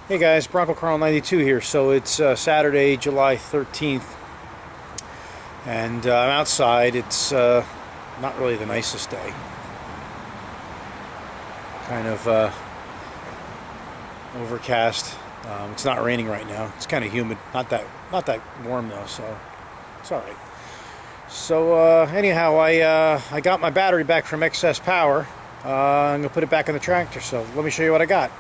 Hey guys, Bronco Carl 92 here. So it's Saturday, July 13th, and I'm outside. It's not really the nicest day. Kind of overcast. It's not raining right now. It's kind of humid. Not that warm though, so it's all right. So anyhow, I got my battery back from Excess Power. I'm gonna put it back in the tractor. So let me show you what I got.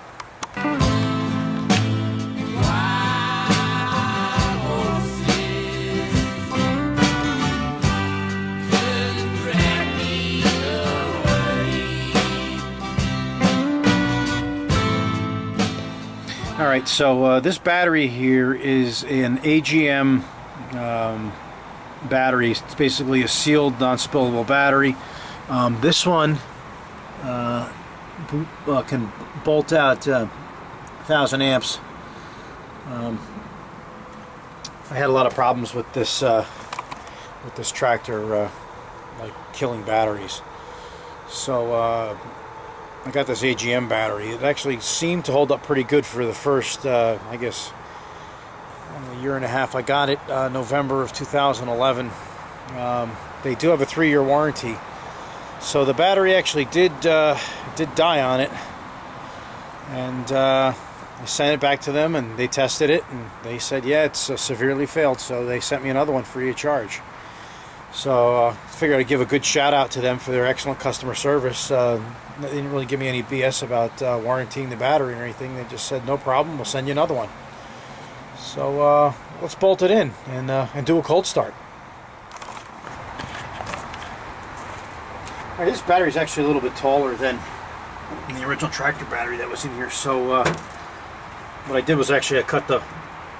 Alright, so this battery here is an AGM battery. It's basically a sealed, non-spillable battery. This one can bolt out 1,000 amps. I had a lot of problems with this tractor, like killing batteries. So I got this AGM battery. It actually seemed to hold up pretty good for the first, I guess, a year and a half. I got it November of 2011. They do have a 3-year warranty. So the battery actually did die on it. And I sent it back to them, and they tested it, and they said, yeah, it's severely failed. So they sent me another one free of charge. So I figured I'd give a good shout out to them for their excellent customer service. They didn't really give me any BS about warranting the battery or anything. They just said, no problem, we'll send you another one. So let's bolt it in and do a cold start. All right, this battery is actually a little bit taller than the original tractor battery that was in here. So what I did was actually I cut the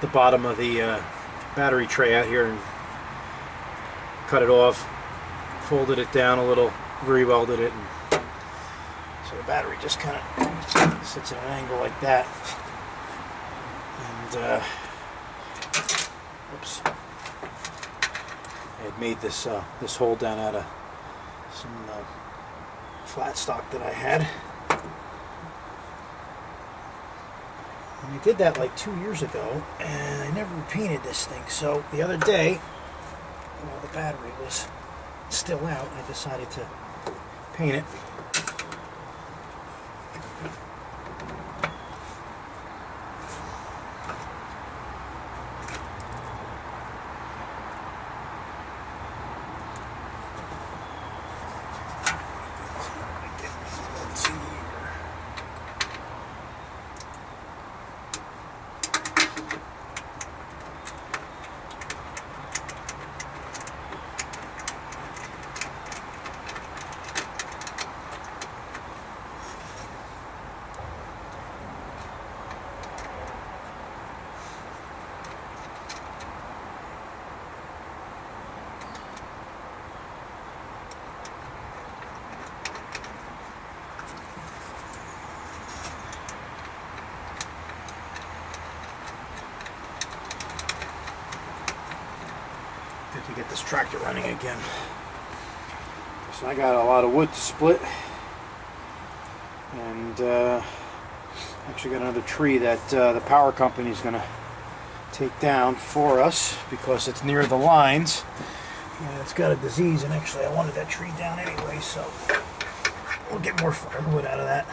bottom of the battery tray out here and cut it off, folded it down a little, re-welded it, and so the battery just kind of sits at an angle like that. And oops, I had made this this hole down out of some flat stock that I had, and I did that like 2 years ago, and I never painted this thing. So the other day, while the battery was still out, I decided to paint it. To get this tractor running again. So I got a lot of wood to split, and actually got another tree that the power company is going to take down for us because it's near the lines and it's got a disease, and actually I wanted that tree down anyway, so we'll get more firewood out of that.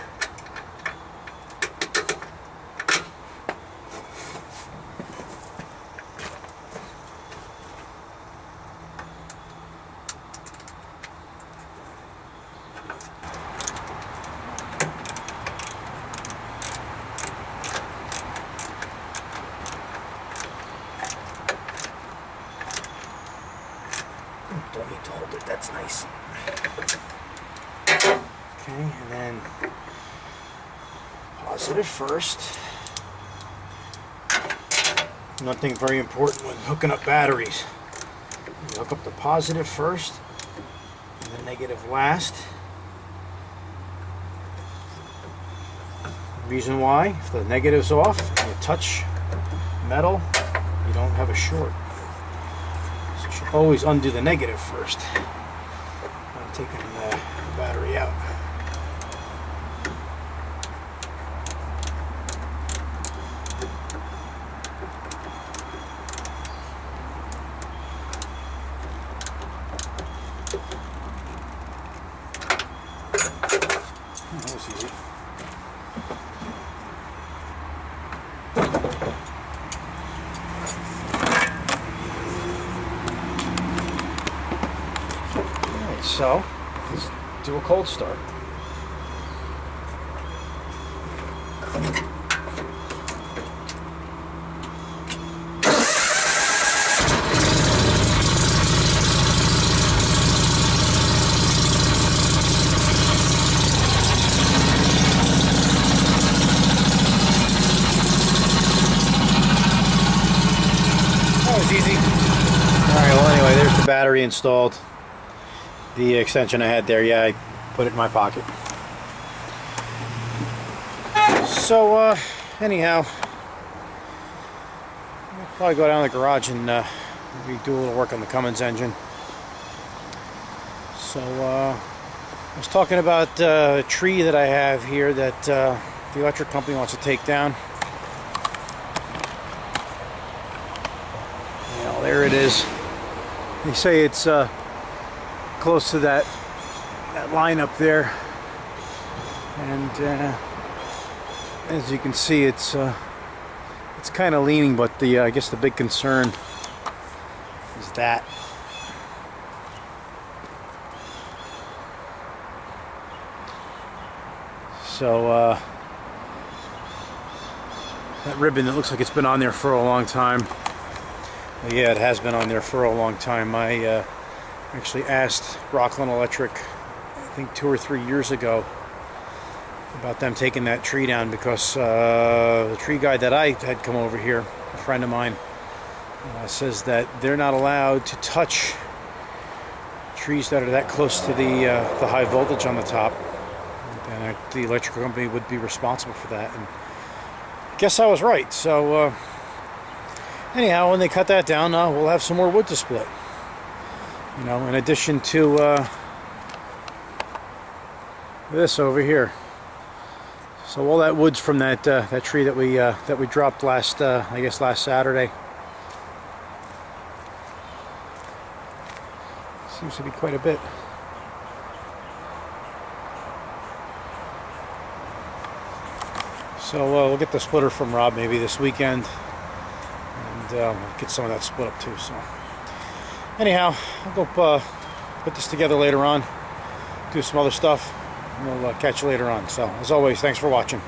Don't need to hold it, that's nice. Okay, and then positive first. One thing very important when hooking up batteries. You hook up the positive first and the negative last. Reason why, if the negative's off and you touch metal, you don't have a short. So you should always undo the negative first when taking the battery out. So let's do a cold start. That was easy. Alright, well anyway, there's the battery installed. The extension I had there, yeah, I put it in my pocket. So, anyhow, I'll probably go down to the garage and maybe do a little work on the Cummins engine. So, I was talking about a tree that I have here that the electric company wants to take down. Well, there it is. They say it's close to that line up there, and as you can see, it's kind of leaning. But I guess the big concern is that. So that ribbon, it looks like it's been on there for a long time. Well, yeah, it has been on there for a long time. I actually asked Rockland Electric, I think 2 or 3 years ago, about them taking that tree down, because the tree guy that I had come over here, a friend of mine, says that they're not allowed to touch trees that are that close to the high voltage on the top, and the electrical company would be responsible for that. And I guess I was right. So anyhow, when they cut that down, we'll have some more wood to split. You know, in addition to this over here. So all that wood's from that tree that we dropped last I guess last Saturday. Seems to be quite a bit. So we'll get the splitter from Rob maybe this weekend, and we'll get some of that split up too. So anyhow, I'll go put this together later on, do some other stuff, and we'll catch you later on. So as always, thanks for watching.